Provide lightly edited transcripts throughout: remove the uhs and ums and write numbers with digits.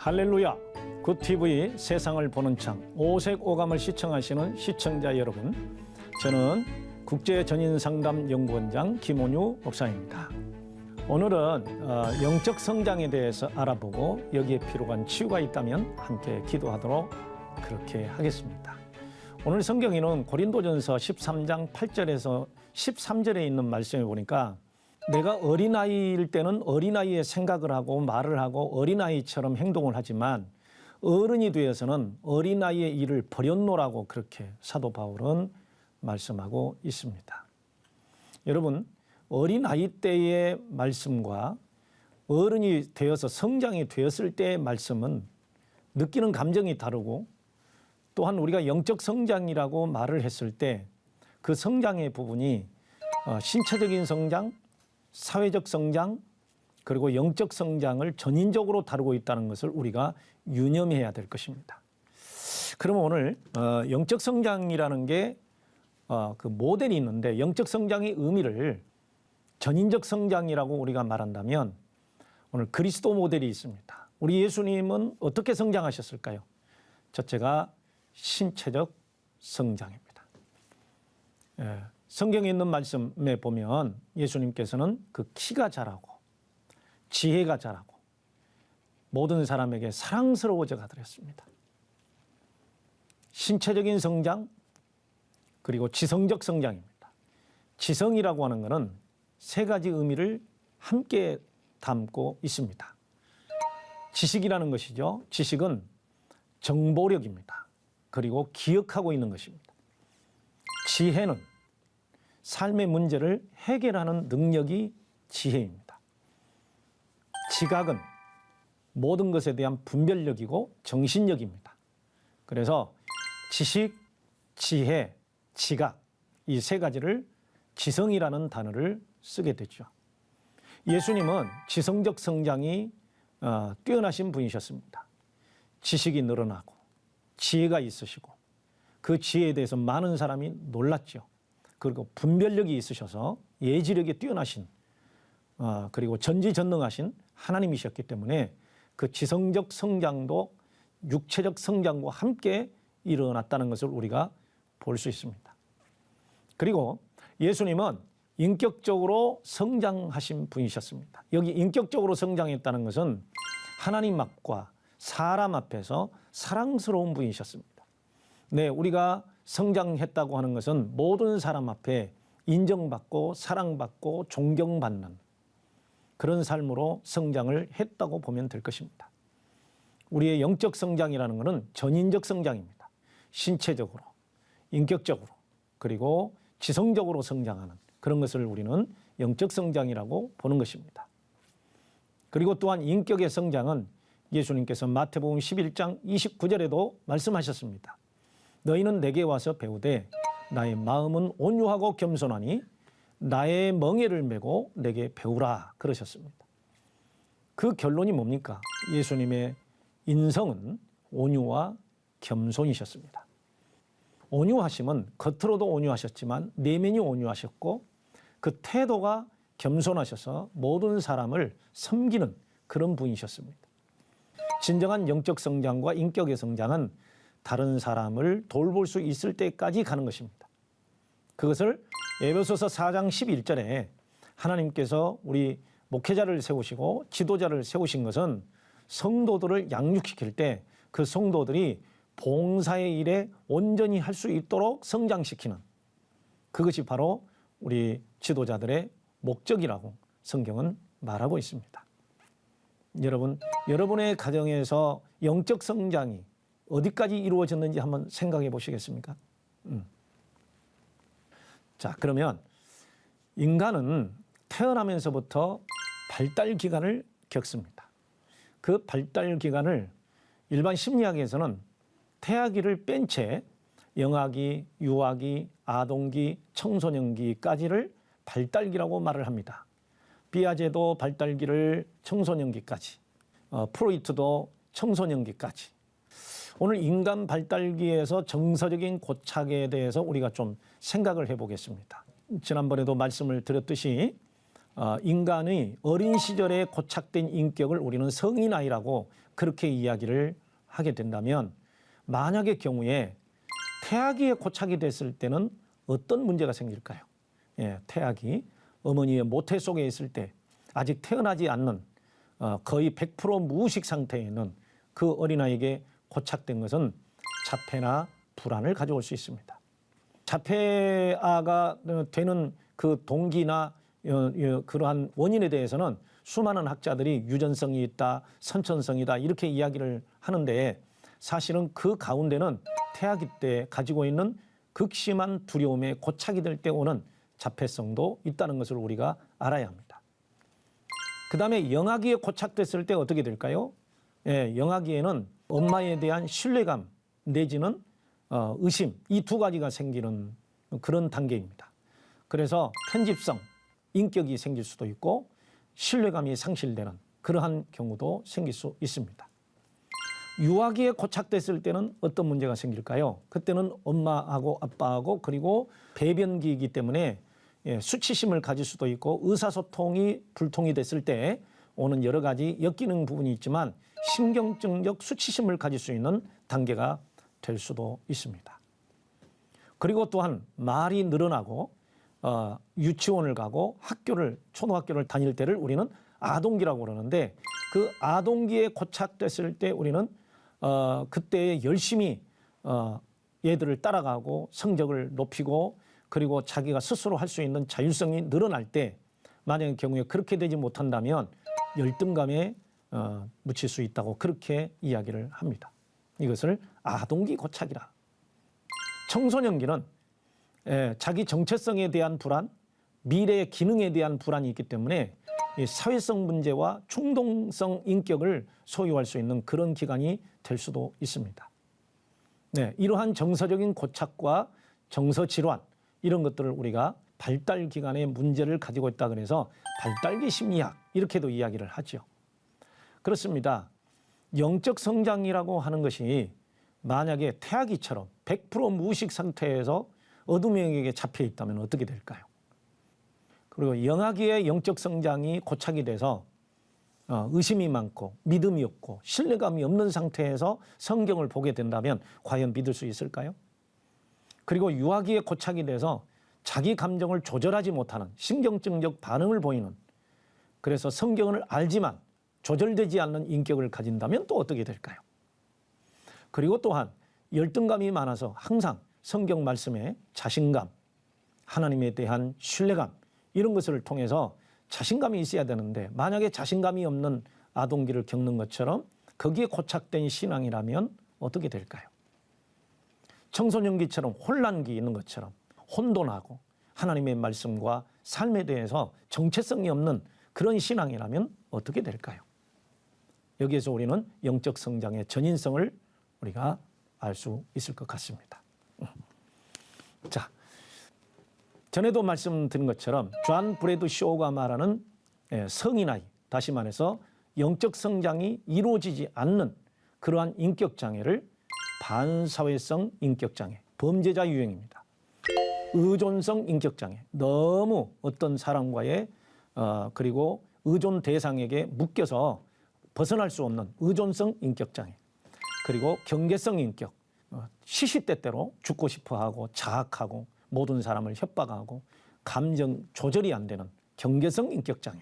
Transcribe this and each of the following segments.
할렐루야! 굿TV 세상을 보는 창 오색오감을 시청하시는 시청자 여러분, 저는 국제전인상담연구원장 김온유 목사입니다. 오늘은 영적 성장에 대해서 알아보고 여기에 필요한 치유가 있다면 함께 기도하도록 그렇게 하겠습니다. 오늘 성경에는 고린도전서 13장 8절에서 13절에 있는 말씀을 보니까 내가 어린아이일 때는 어린아이의 생각을 하고 말을 하고 어린아이처럼 행동을 하지만 어른이 되어서는 어린아이의 일을 버렸노라고 그렇게 사도 바울은 말씀하고 있습니다. 여러분, 어린아이 때의 말씀과 어른이 되어서 성장이 되었을 때의 말씀은 느끼는 감정이 다르고, 또한 우리가 영적 성장이라고 말을 했을 때 그 성장의 부분이 신체적인 성장, 사회적 성장, 그리고 영적 성장을 전인적으로 다루고 있다는 것을 우리가 유념해야 될 것입니다. 그러면 오늘 영적 성장이라는 게 그 모델이 있는데, 영적 성장의 의미를 전인적 성장이라고 우리가 말한다면 오늘 그리스도 모델이 있습니다. 우리 예수님은 어떻게 성장하셨을까요? 첫째가 신체적 성장입니다. 성경에 있는 말씀에 보면 예수님께서는 그 키가 자라고 지혜가 자라고 모든 사람에게 사랑스러워져 가더랬습니다. 신체적인 성장, 그리고 지성적 성장입니다. 지성이라고 하는 것은 세 가지 의미를 함께 담고 있습니다. 지식이라는 것이죠. 지식은 정보력입니다. 그리고 기억하고 있는 것입니다. 지혜는 삶의 문제를 해결하는 능력이 지혜입니다. 지각은 모든 것에 대한 분별력이고 정신력입니다. 그래서 지식, 지혜, 지각, 이 세 가지를 지성이라는 단어를 쓰게 됐죠. 예수님은 지성적 성장이 뛰어나신 분이셨습니다. 지식이 늘어나고 지혜가 있으시고 그 지혜에 대해서 많은 사람이 놀랐죠. 그리고 분별력이 있으셔서 예지력이 뛰어나신 그리고 전지전능하신 하나님이셨기 때문에 그 지성적 성장도 육체적 성장과 함께 일어났다는 것을 우리가 볼 수 있습니다. 그리고 예수님은 인격적으로 성장하신 분이셨습니다. 여기 인격적으로 성장했다는 것은 하나님 앞과 사람 앞에서 사랑스러운 분이셨습니다. 네, 우리가 성장했다고 하는 것은 모든 사람 앞에 인정받고 사랑받고 존경받는 그런 삶으로 성장을 했다고 보면 될 것입니다. 우리의 영적 성장이라는 것은 전인적 성장입니다. 신체적으로, 인격적으로, 그리고 지성적으로 성장하는 그런 것을 우리는 영적 성장이라고 보는 것입니다. 그리고 또한 인격의 성장은 예수님께서 마태복음 11장 29절에도 말씀하셨습니다. 너희는 내게 와서 배우되 나의 마음은 온유하고 겸손하니 나의 멍에를 메고 내게 배우라 그러셨습니다. 그 결론이 뭡니까? 예수님의 인성은 온유와 겸손이셨습니다. 온유하심은 겉으로도 온유하셨지만 내면이 온유하셨고 그 태도가 겸손하셔서 모든 사람을 섬기는 그런 분이셨습니다. 진정한 영적 성장과 인격의 성장은 다른 사람을 돌볼 수 있을 때까지 가는 것입니다. 그것을 에베소서 4장 11절에 하나님께서 우리 목회자를 세우시고 지도자를 세우신 것은 성도들을 양육시킬 때 그 성도들이 봉사의 일에 온전히 할 수 있도록 성장시키는, 그것이 바로 우리 지도자들의 목적이라고 성경은 말하고 있습니다. 여러분, 여러분의 가정에서 영적 성장이 어디까지 이루어졌는지 한번 생각해 보시겠습니까? 자, 그러면 인간은 태어나면서부터 발달 기간을 겪습니다. 그 발달 기간을 일반 심리학에서는 태아기를 뺀 채 영아기, 유아기, 아동기, 청소년기까지를 발달기라고 말을 합니다. 비아제도 발달기를 청소년기까지, 프로이트도 청소년기까지. 오늘 인간 발달기에서 정서적인 고착에 대해서 우리가 좀 생각을 해보겠습니다. 지난번에도 말씀을 드렸듯이 인간의 어린 시절에 고착된 인격을 우리는 성인아이라고 그렇게 이야기를 하게 된다면 만약의 경우에 태아기에 고착이 됐을 때는 어떤 문제가 생길까요? 예, 태아기, 어머니의 모태 속에 있을 때 아직 태어나지 않는 거의 100% 무의식 상태에 있는 그 어린아이에게 고착된 것은 자폐나 불안을 가져올 수 있습니다. 자폐아가 되는 그 동기나 그러한 원인에 대해서는 수많은 학자들이 유전성이 있다, 선천성이다 이렇게 이야기를 하는데 사실은 그 가운데는 태아기 때 가지고 있는 극심한 두려움에 고착이 될 때 오는 자폐성도 있다는 것을 우리가 알아야 합니다. 그 다음에 영아기에 고착됐을 때 어떻게 될까요? 예, 영아기에는 엄마에 대한 신뢰감 내지는 의심 이 두 가지가 생기는 그런 단계입니다. 그래서 편집성, 인격이 생길 수도 있고 신뢰감이 상실되는 그러한 경우도 생길 수 있습니다. 유아기에 고착됐을 때는 어떤 문제가 생길까요? 그때는 엄마하고 아빠하고 그리고 배변기이기 때문에 수치심을 가질 수도 있고 의사소통이 불통이 됐을 때 오는 여러 가지 엮이는 부분이 있지만 신경증적 수치심을 가질 수 있는 단계가 될 수도 있습니다. 그리고 또한 말이 늘어나고 유치원을 가고 초등학교를 다닐 때를 우리는 아동기라고 그러는데 그 아동기에 고착됐을 때 우리는 그때 열심히 얘들을 따라가고 성적을 높이고 그리고 자기가 스스로 할 수 있는 자율성이 늘어날 때 만약의 경우에 그렇게 되지 못한다면 열등감에 묻힐 수 있다고 그렇게 이야기를 합니다. 이것을 아동기 고착이라. 청소년기는 자기 정체성에 대한 불안, 미래의 기능에 대한 불안이 있기 때문에 이 사회성 문제와 충동성 인격을 소유할 수 있는 그런 기간이 될 수도 있습니다. 네, 이러한 정서적인 고착과 정서 질환 이런 것들을 우리가 발달 기간에 문제를 가지고 있다 그래서 발달기 심리학 이렇게도 이야기를 하죠. 그렇습니다. 영적 성장이라고 하는 것이 만약에 태아기처럼 100% 무의식 상태에서 어둠형에게 잡혀 있다면 어떻게 될까요? 그리고 영아기의 영적 성장이 고착이 돼서 의심이 많고 믿음이 없고 신뢰감이 없는 상태에서 성경을 보게 된다면 과연 믿을 수 있을까요? 그리고 유아기에 고착이 돼서 자기 감정을 조절하지 못하는 신경증적 반응을 보이는 그래서 성경을 알지만 조절되지 않는 인격을 가진다면 또 어떻게 될까요? 그리고 또한 열등감이 많아서 항상 성경 말씀에 자신감, 하나님에 대한 신뢰감 이런 것을 통해서 자신감이 있어야 되는데 만약에 자신감이 없는 아동기를 겪는 것처럼 거기에 고착된 신앙이라면 어떻게 될까요? 청소년기처럼 혼란기 있는 것처럼 혼돈하고 하나님의 말씀과 삶에 대해서 정체성이 없는 그런 신앙이라면 어떻게 될까요? 여기에서 우리는 영적 성장의 전인성을 우리가 알 수 있을 것 같습니다. 자, 전에도 말씀드린 것처럼 존 브래드 쇼가 말하는 성인아이, 다시 말해서 영적 성장이 이루어지지 않는 그러한 인격장애를 반사회성 인격장애, 범죄자 유형입니다. 의존성 인격장애, 너무 어떤 사람과의 그리고 의존 대상에게 묶여서 벗어날 수 없는 의존성 인격장애, 그리고 경계성 인격, 시시때때로 죽고 싶어하고 자학하고 모든 사람을 협박하고 감정 조절이 안 되는 경계성 인격장애,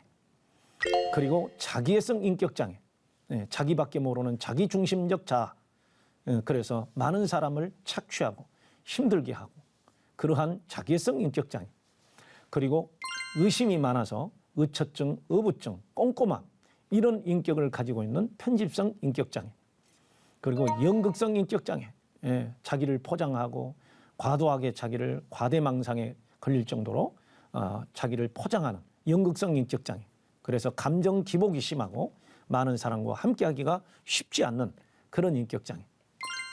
그리고 자기애성 인격장애, 자기밖에 모르는 자기중심적 자아, 그래서 많은 사람을 착취하고 힘들게 하고 그러한 자기애성 인격장애, 그리고 의심이 많아서 의처증, 어부증, 꼼꼼함 이런 인격을 가지고 있는 편집성 인격장애, 그리고 연극성 인격장애, 자기를 포장하고 과도하게 자기를 과대망상에 걸릴 정도로 자기를 포장하는 연극성 인격장애, 그래서 감정 기복이 심하고 많은 사람과 함께하기가 쉽지 않는 그런 인격장애,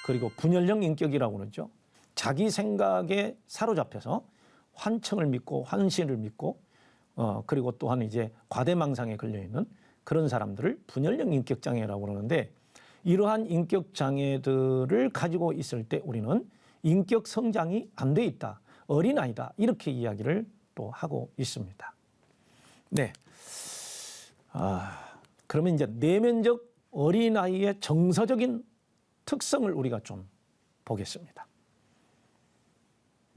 그리고 분열형 인격이라고 그러죠. 자기 생각에 사로잡혀서 환청을 믿고 환신을 믿고 그리고 또한 이제 과대망상에 걸려있는 그런 사람들을 분열형 인격장애라고 그러는데 이러한 인격장애들을 가지고 있을 때 우리는 인격 성장이 안 돼 있다, 어린아이다 이렇게 이야기를 또 하고 있습니다. 네. 그러면 이제 내면적 어린아이의 정서적인 특성을 우리가 좀 보겠습니다.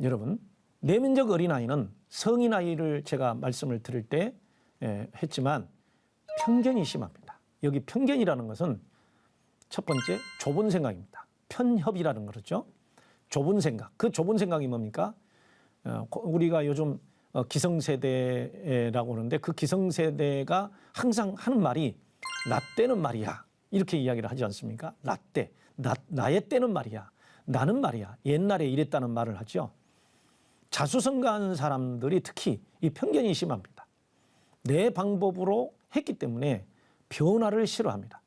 여러분, 내면적 어린아이는 성인아이를 제가 말씀을 드릴 때 했지만 편견이 심합니다. 여기 편견이라는 것은 첫 번째 좁은 생각입니다. 편협이라는 거죠. 좁은 생각. 그 좁은 생각이 뭡니까? 우리가 요즘 기성세대라고 하는데 그 기성세대가 항상 하는 말이 나 때는 말이야. 이렇게 이야기를 하지 않습니까? 나 때. 나의 때는 말이야. 나는 말이야. 옛날에 이랬다는 말을 하죠. 자수성가하는 사람들이 특히 이 편견이 심합니다. 내 방법으로 했기 때문에 변화를 싫어합니다.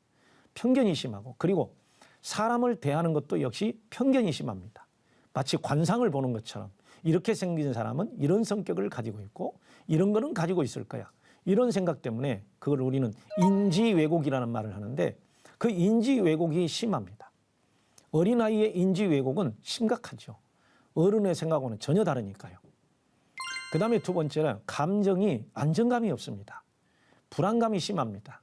편견이 심하고 그리고 사람을 대하는 것도 역시 편견이 심합니다. 마치 관상을 보는 것처럼 이렇게 생긴 사람은 이런 성격을 가지고 있고 이런 거는 가지고 있을 거야. 이런 생각 때문에 그걸 우리는 인지 왜곡이라는 말을 하는데 그 인지 왜곡이 심합니다. 어린아이의 인지 왜곡은 심각하죠. 어른의 생각과는 전혀 다르니까요. 그 다음에 두 번째는 감정이 안정감이 없습니다. 불안감이 심합니다.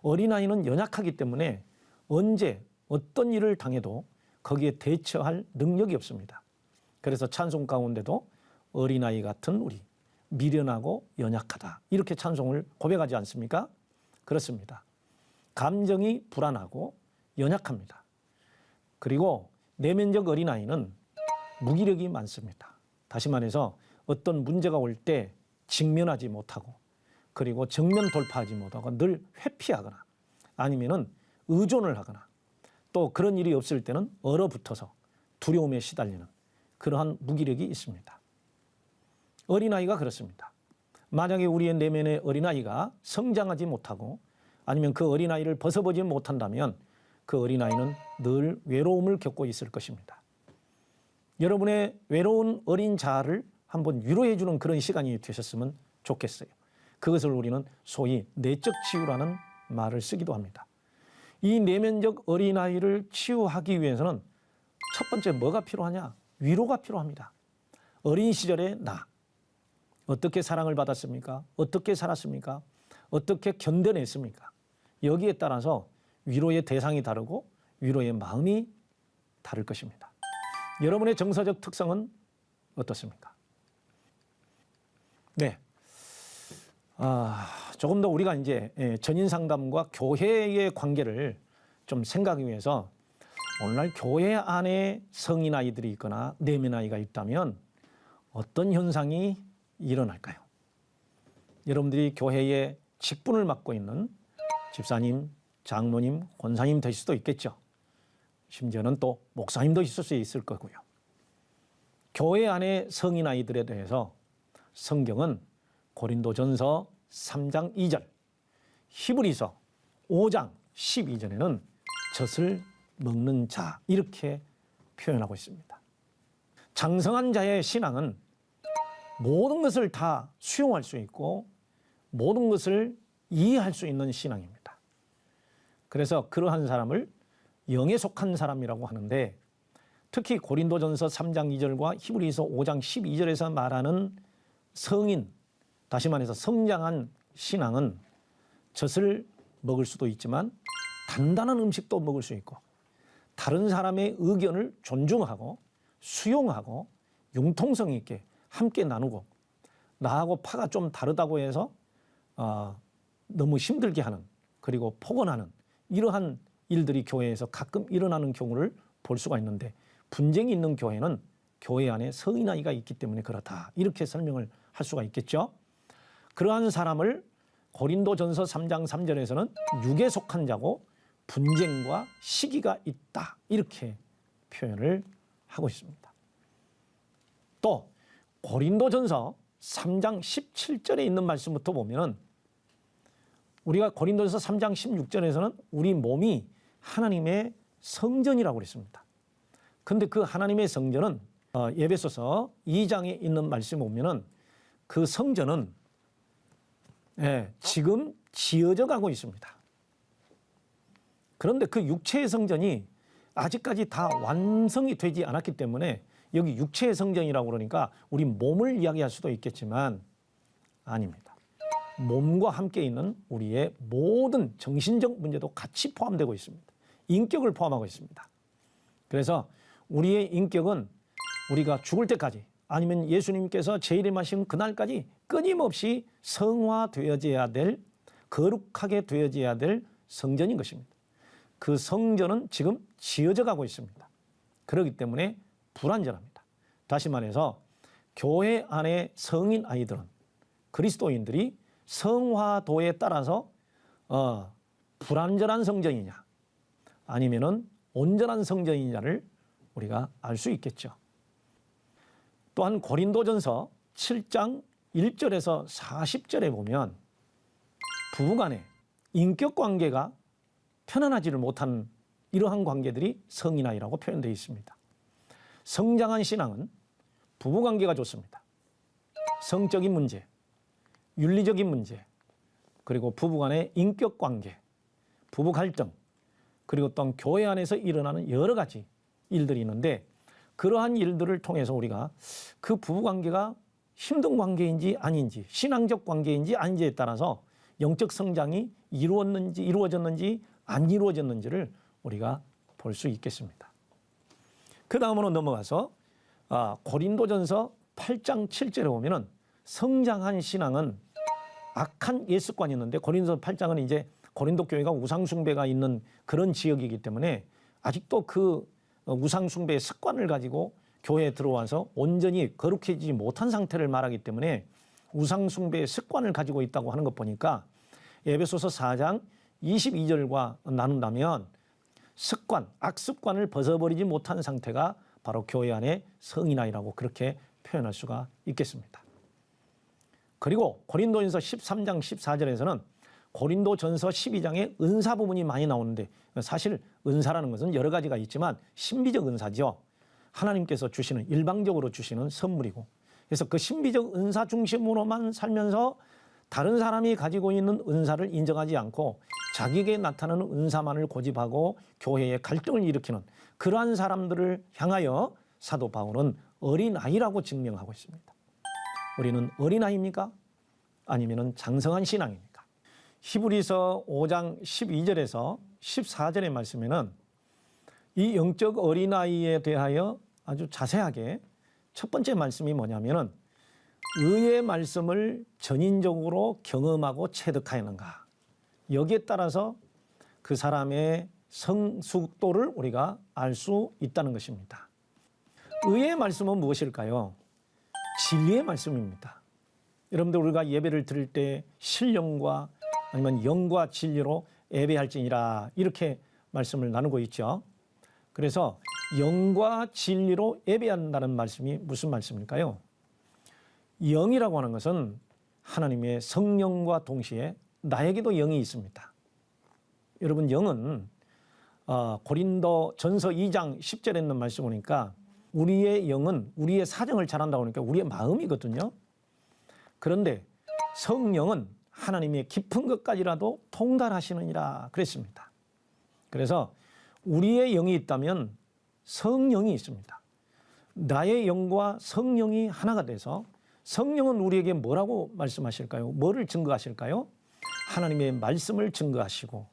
어린아이는 연약하기 때문에 언제 어떤 일을 당해도 거기에 대처할 능력이 없습니다. 그래서 찬송 가운데도 어린아이 같은 우리 미련하고 연약하다 이렇게 찬송을 고백하지 않습니까? 그렇습니다. 감정이 불안하고 연약합니다. 그리고 내면적 어린아이는 무기력이 많습니다. 다시 말해서 어떤 문제가 올 때 직면하지 못하고 그리고 정면 돌파하지 못하고 늘 회피하거나 아니면은 의존을 하거나 또 그런 일이 없을 때는 얼어붙어서 두려움에 시달리는 그러한 무기력이 있습니다. 어린아이가 그렇습니다. 만약에 우리의 내면의 어린아이가 성장하지 못하고 아니면 그 어린아이를 벗어보지 못한다면 그 어린아이는 늘 외로움을 겪고 있을 것입니다. 여러분의 외로운 어린 자아를 한번 위로해 주는 그런 시간이 되셨으면 좋겠어요. 그것을 우리는 소위 내적 치유라는 말을 쓰기도 합니다. 이 내면적 어린아이를 치유하기 위해서는 첫 번째 뭐가 필요하냐? 위로가 필요합니다. 어린 시절의 나. 어떻게 사랑을 받았습니까? 어떻게 살았습니까? 어떻게 견뎌냈습니까? 여기에 따라서 위로의 대상이 다르고 위로의 마음이 다를 것입니다. 여러분의 정서적 특성은 어떻습니까? 네. 조금 더 우리가 이제 전인 상담과 교회의 관계를 좀 생각하기 위해서 오늘날 교회 안에 성인 아이들이 있거나 내면 아이가 있다면 어떤 현상이 일어날까요? 여러분들이 교회의 직분을 맡고 있는 집사님, 장로님, 권사님 될 수도 있겠죠. 심지어는 또 목사님도 있을 수 있을 거고요. 교회 안에 성인 아이들에 대해서 성경은 고린도전서 3장 2절, 히브리서 5장 12절에는 젖을 먹는 자 이렇게 표현하고 있습니다. 장성한 자의 신앙은 모든 것을 다 수용할 수 있고 모든 것을 이해할 수 있는 신앙입니다. 그래서 그러한 사람을 영에 속한 사람이라고 하는데 특히 고린도전서 3장 2절과 히브리서 5장 12절에서 말하는 성인, 다시 말해서 성장한 신앙은 젖을 먹을 수도 있지만 단단한 음식도 먹을 수 있고 다른 사람의 의견을 존중하고 수용하고 융통성 있게 함께 나누고 나하고 파가 좀 다르다고 해서 너무 힘들게 하는 그리고 폭언하는 이러한 일들이 교회에서 가끔 일어나는 경우를 볼 수가 있는데 분쟁이 있는 교회는 교회 안에 성인 아이가 있기 때문에 그렇다 이렇게 설명을 할 수가 있겠죠. 그러한 사람을 고린도전서 3장 3절에서는 육에 속한 자고 분쟁과 시기가 있다 이렇게 표현을 하고 있습니다. 또 고린도전서 3장 17절에 있는 말씀부터 보면은 우리가 고린도전서 3장 16절에서는 우리 몸이 하나님의 성전이라고 그랬습니다. 그런데 그 하나님의 성전은 에베소서 2장에 있는 말씀에 보면은 그 성전은 지금 지어져 가고 있습니다. 그런데 그 육체의 성전이 아직까지 다 완성이 되지 않았기 때문에 여기 육체의 성전이라고 그러니까 우리 몸을 이야기할 수도 있겠지만 아닙니다. 몸과 함께 있는 우리의 모든 정신적 문제도 같이 포함되고 있습니다. 인격을 포함하고 있습니다. 그래서 우리의 인격은 우리가 죽을 때까지 아니면 예수님께서 재림하신 그날까지 끊임없이 성화되어져야 될, 거룩하게 되어져야 될 성전인 것입니다. 그 성전은 지금 지어져 가고 있습니다. 그렇기 때문에 불완전합니다. 다시 말해서 교회 안에 성인 아이들은, 그리스도인들이 성화도에 따라서 불완전한 성전이냐 아니면은 온전한 성전이냐를 우리가 알 수 있겠죠. 또한 고린도전서 7장 1절에서 40절에 보면 부부간의 인격 관계가 편안하지를 못한 이러한 관계들이 성인아이라고 표현되어 있습니다. 성장한 신앙은 부부관계가 좋습니다. 성적인 문제, 윤리적인 문제, 그리고 부부간의 인격관계, 부부 갈등, 그리고 또 교회 안에서 일어나는 여러 가지 일들이 있는데 그러한 일들을 통해서 우리가 그 부부관계가 힘든 관계인지 아닌지, 신앙적 관계인지 아닌지에 따라서 영적 성장이 이루어졌는지 안 이루어졌는지를 우리가 볼 수 있겠습니다. 그 다음으로 넘어가서 고린도전서 8장 7절에 보면은 성장한 신앙은 악한 옛습관이 있는데, 고린도서 8장은 이제 고린도 교회가 우상숭배가 있는 그런 지역이기 때문에 아직도 그 우상숭배의 습관을 가지고 교회에 들어와서 온전히 거룩해지지 못한 상태를 말하기 때문에 우상숭배의 습관을 가지고 있다고 하는 것 보니까 에베소서 4장 22절과 나눈다면 악습관을 벗어버리지 못한 상태가 바로 교회 안의 성인아이라고 그렇게 표현할 수가 있겠습니다. 그리고 고린도전서 13장 14절에서는 고린도전서 12장에 은사 부분이 많이 나오는데, 사실 은사라는 것은 여러 가지가 있지만 신비적 은사죠. 하나님께서 주시는, 일방적으로 주시는 선물이고, 그래서 그 신비적 은사 중심으로만 살면서 다른 사람이 가지고 있는 은사를 인정하지 않고 자기에게 나타나는 은사만을 고집하고 교회에 갈등을 일으키는 그러한 사람들을 향하여 사도 바울은 어린아이라고 증명하고 있습니다. 우리는 어린아이입니까? 아니면 장성한 신앙입니까? 히브리서 5장 12절에서 14절의 말씀에는 이 영적 어린아이에 대하여 아주 자세하게 첫 번째 말씀이 뭐냐면은 의의 말씀을 전인적으로 경험하고 체득하였는가. 여기에 따라서 그 사람의 성숙도를 우리가 알 수 있다는 것입니다. 의의 말씀은 무엇일까요? 진리의 말씀입니다. 여러분들 우리가 예배를 드릴 때 신령과 아니면 영과 진리로 예배할지니라 이렇게 말씀을 나누고 있죠. 그래서 영과 진리로 예배한다는 말씀이 무슨 말씀일까요? 영이라고 하는 것은 하나님의 성령과 동시에 나에게도 영이 있습니다. 여러분, 영은 고린도 전서 2장 10절에 있는 말씀 보니까 우리의 영은 우리의 사정을 잘한다고 하니까 우리의 마음이거든요. 그런데 성령은 하나님의 깊은 것까지라도 통달하시느니라 그랬습니다. 그래서 우리의 영이 있다면 성령이 있습니다. 나의 영과 성령이 하나가 돼서 성령은 우리에게 뭐라고 말씀하실까요? 뭐를 증거하실까요? 하나님의 말씀을 증거하시고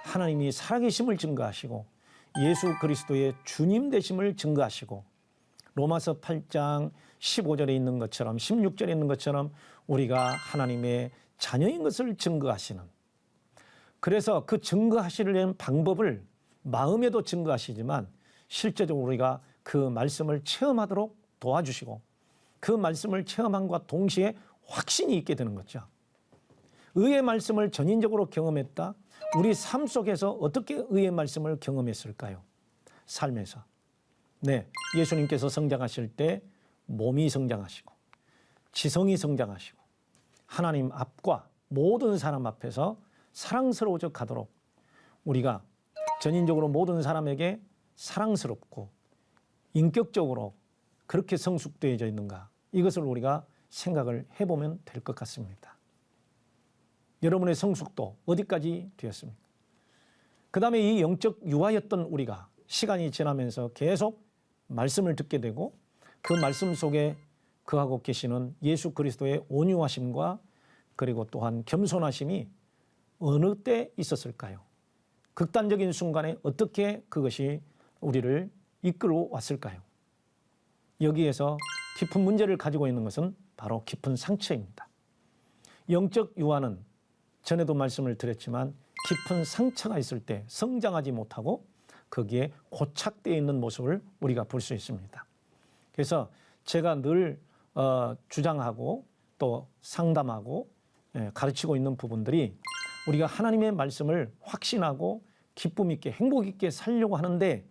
하나님이 살아계심을 증거하시고 예수 그리스도의 주님 되심을 증거하시고 로마서 8장 15절에 있는 것처럼 16절에 있는 것처럼 우리가 하나님의 자녀인 것을 증거하시는, 그래서 그 증거하시려는 방법을 마음에도 증거하시지만 실제적으로 우리가 그 말씀을 체험하도록 도와주시고 그 말씀을 체험함과 동시에 확신이 있게 되는 거죠. 의의 말씀을 전인적으로 경험했다. 우리 삶 속에서 어떻게 의의 말씀을 경험했을까요? 삶에서. 네, 예수님께서 성장하실 때 몸이 성장하시고 지성이 성장하시고 하나님 앞과 모든 사람 앞에서 사랑스러워져 가도록 우리가 전인적으로 모든 사람에게 사랑스럽고 인격적으로 그렇게 성숙되어져 있는가, 이것을 우리가 생각을 해보면 될 것 같습니다. 여러분의 성숙도 어디까지 되었습니까? 그 다음에 이 영적 유아였던 우리가 시간이 지나면서 계속 말씀을 듣게 되고 그 말씀 속에 거하고 계시는 예수 그리스도의 온유하심과 그리고 또한 겸손하심이 어느 때 있었을까요? 극단적인 순간에 어떻게 그것이 우리를 이끌어 왔을까요? 여기에서 깊은 문제를 가지고 있는 것은 바로 깊은 상처입니다. 영적 유아는 전에도 말씀을 드렸지만 깊은 상처가 있을 때 성장하지 못하고 거기에 고착되어 있는 모습을 우리가 볼 수 있습니다. 그래서 제가 늘 주장하고 또 상담하고 가르치고 있는 부분들이 우리가 하나님의 말씀을 확신하고 기쁨 있게 행복 있게 살려고 하는데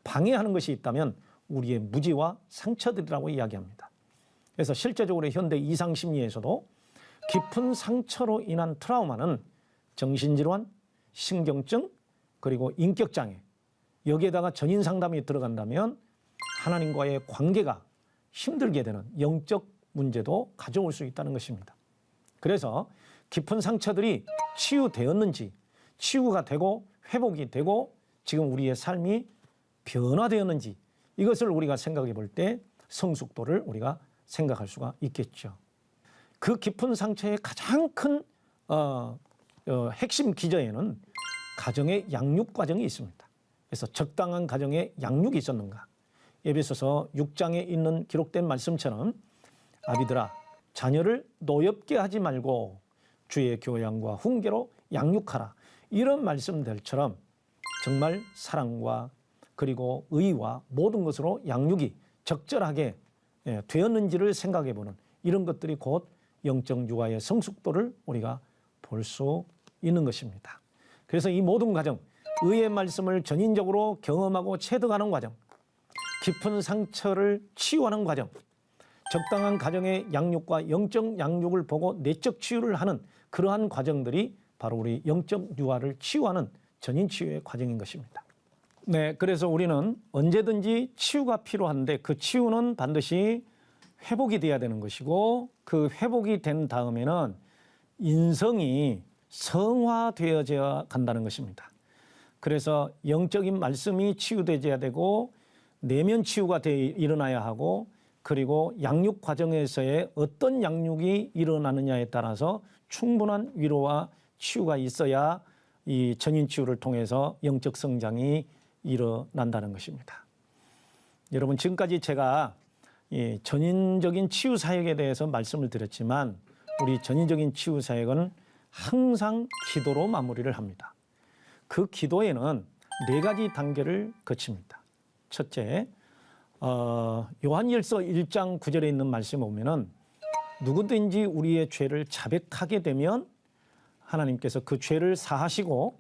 방해하는 것이 있다면 우리의 무지와 상처들이라고 이야기합니다. 그래서 실제적으로 현대 이상심리에서도 깊은 상처로 인한 트라우마는 정신질환, 신경증, 그리고 인격장애, 여기에다가 전인상담이 들어간다면 하나님과의 관계가 힘들게 되는 영적 문제도 가져올 수 있다는 것입니다. 그래서 깊은 상처들이 치유되었는지, 치유가 되고 회복이 되고 지금 우리의 삶이 변화되었는지 이것을 우리가 생각해 볼 때 성숙도를 우리가 생각할 수가 있겠죠. 그 깊은 상처의 가장 큰 핵심 기저에는 가정의 양육 과정이 있습니다. 그래서 적당한 가정의 양육이 있었는가? 에베소서 6장에 있는 기록된 말씀처럼 아비들아 자녀를 노엽게 하지 말고 주의 교양과 훈계로 양육하라. 이런 말씀들처럼 정말 사랑과 그리고 의와 모든 것으로 양육이 적절하게 되었는지를 생각해 보는 이런 것들이 곧 영적 유아의 성숙도를 우리가 볼 수 있는 것입니다. 그래서 이 모든 과정, 의의 말씀을 전인적으로 경험하고 체득하는 과정, 깊은 상처를 치유하는 과정, 적당한 가정의 양육과 영적 양육을 보고 내적 치유를 하는 그러한 과정들이 바로 우리 영적 유아를 치유하는 전인 치유의 과정인 것입니다. 네, 그래서 우리는 언제든지 치유가 필요한데 그 치유는 반드시 회복이 돼야 되는 것이고 그 회복이 된 다음에는 인성이 성화되어져야 간다는 것입니다. 그래서 영적인 말씀이 치유되어야 되고 내면 치유가 일어나야 하고 그리고 양육 과정에서의 어떤 양육이 일어나느냐에 따라서 충분한 위로와 치유가 있어야 이 전인 치유를 통해서 영적 성장이 일어난다는 것입니다. 여러분 지금까지 제가 이 전인적인 치유 사역에 대해서 말씀을 드렸지만 우리 전인적인 치유 사역은 항상 기도로 마무리를 합니다. 그 기도에는 4가지 단계를 거칩니다. 첫째, 요한일서 1장 9절에 있는 말씀에 보면은 누구든지 우리의 죄를 자백하게 되면 하나님께서 그 죄를 사하시고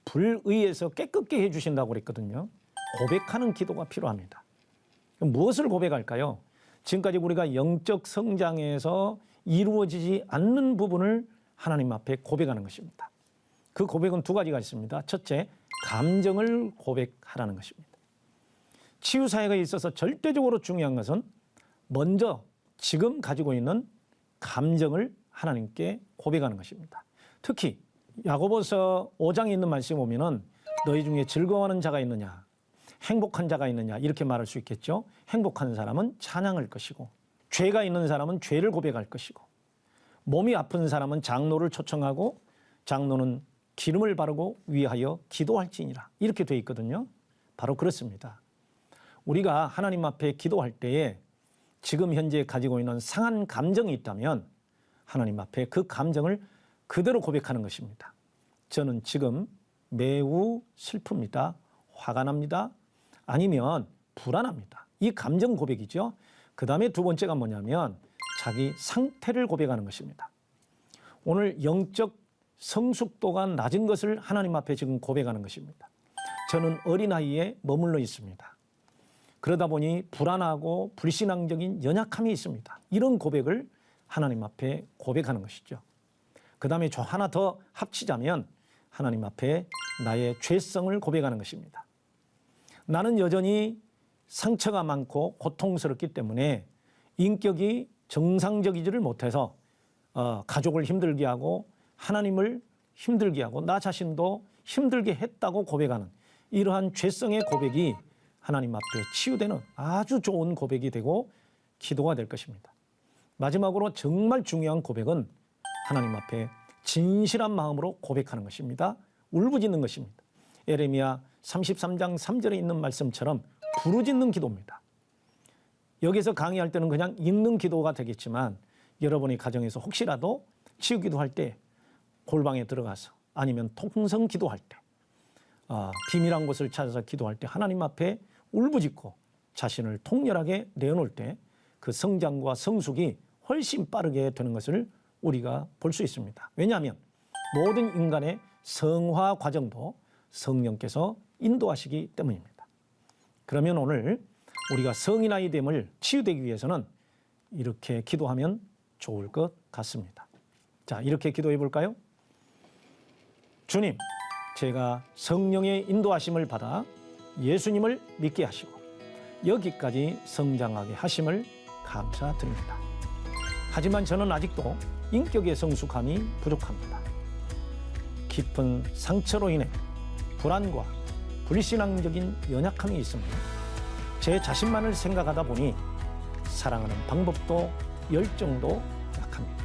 불의에서 깨끗게 해주신다고 그랬거든요. 고백하는 기도가 필요합니다. 무엇을 고백할까요? 지금까지 우리가 영적 성장에서 이루어지지 않는 부분을 하나님 앞에 고백하는 것입니다. 그 고백은 2가지가 있습니다. 첫째, 감정을 고백하라는 것입니다. 치유 사역에 있어서 절대적으로 중요한 것은 먼저 지금 가지고 있는 감정을 하나님께 고백하는 것입니다. 특히 야고보서 5장에 있는 말씀에 보면은 너희 중에 즐거워하는 자가 있느냐, 행복한 자가 있느냐 이렇게 말할 수 있겠죠. 행복한 사람은 찬양할 것이고 죄가 있는 사람은 죄를 고백할 것이고 몸이 아픈 사람은 장로를 초청하고 장로는 기름을 바르고 위하여 기도할지니라 이렇게 돼 있거든요. 바로 그렇습니다. 우리가 하나님 앞에 기도할 때에 지금 현재 가지고 있는 상한 감정이 있다면 하나님 앞에 그 감정을 그대로 고백하는 것입니다. 저는 지금 매우 슬픕니다. 화가 납니다. 아니면 불안합니다. 이 감정 고백이죠. 그 다음에 2번째가 뭐냐면 자기 상태를 고백하는 것입니다. 오늘 영적 성숙도가 낮은 것을 하나님 앞에 지금 고백하는 것입니다. 저는 어린아이에 머물러 있습니다. 그러다 보니 불안하고 불신앙적인 연약함이 있습니다. 이런 고백을 하나님 앞에 고백하는 것이죠. 그 다음에 하나 더 합치자면 하나님 앞에 나의 죄성을 고백하는 것입니다. 나는 여전히 상처가 많고 고통스럽기 때문에 인격이 정상적이지를 못해서 가족을 힘들게 하고 하나님을 힘들게 하고 나 자신도 힘들게 했다고 고백하는 이러한 죄성의 고백이 하나님 앞에 치유되는 아주 좋은 고백이 되고 기도가 될 것입니다. 마지막으로 정말 중요한 고백은 하나님 앞에 진실한 마음으로 고백하는 것입니다. 울부짖는 것입니다. 예레미야 33장 3절에 있는 말씀처럼 부르짖는 기도입니다. 여기서 강의할 때는 그냥 읽는 기도가 되겠지만 여러분이 가정에서 혹시라도 치유 기도할 때 골방에 들어가서 아니면 통성 기도할 때 비밀한 곳을 찾아서 기도할 때 하나님 앞에 울부짖고 자신을 통렬하게 내어놓을 때 그 성장과 성숙이 훨씬 빠르게 되는 것을 우리가 볼 수 있습니다. 왜냐하면 모든 인간의 성화 과정도 성령께서 인도하시기 때문입니다. 그러면 오늘 우리가 성인아이 됨을 치유되기 위해서는 이렇게 기도하면 좋을 것 같습니다. 자, 이렇게 기도해 볼까요? 주님, 제가 성령의 인도하심을 받아 예수님을 믿게 하시고 여기까지 성장하게 하심을 감사드립니다. 하지만 저는 아직도 인격의 성숙함이 부족합니다. 깊은 상처로 인해 불안과 불신앙적인 연약함이 있습니다. 제 자신만을 생각하다 보니 사랑하는 방법도 열정도 약합니다.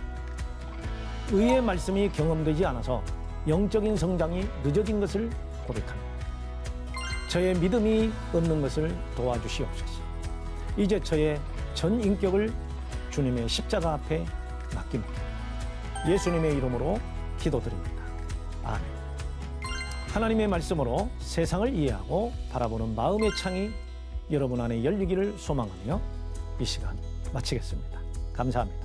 의의 말씀이 경험되지 않아서 영적인 성장이 늦어진 것을 고백합니다. 저의 믿음이 없는 것을 도와주시옵소서. 이제 저의 전 인격을 주님의 십자가 앞에 맡깁니다. 예수님의 이름으로 기도드립니다. 아멘. 하나님의 말씀으로 세상을 이해하고 바라보는 마음의 창이 여러분 안에 열리기를 소망하며 이 시간 마치겠습니다. 감사합니다.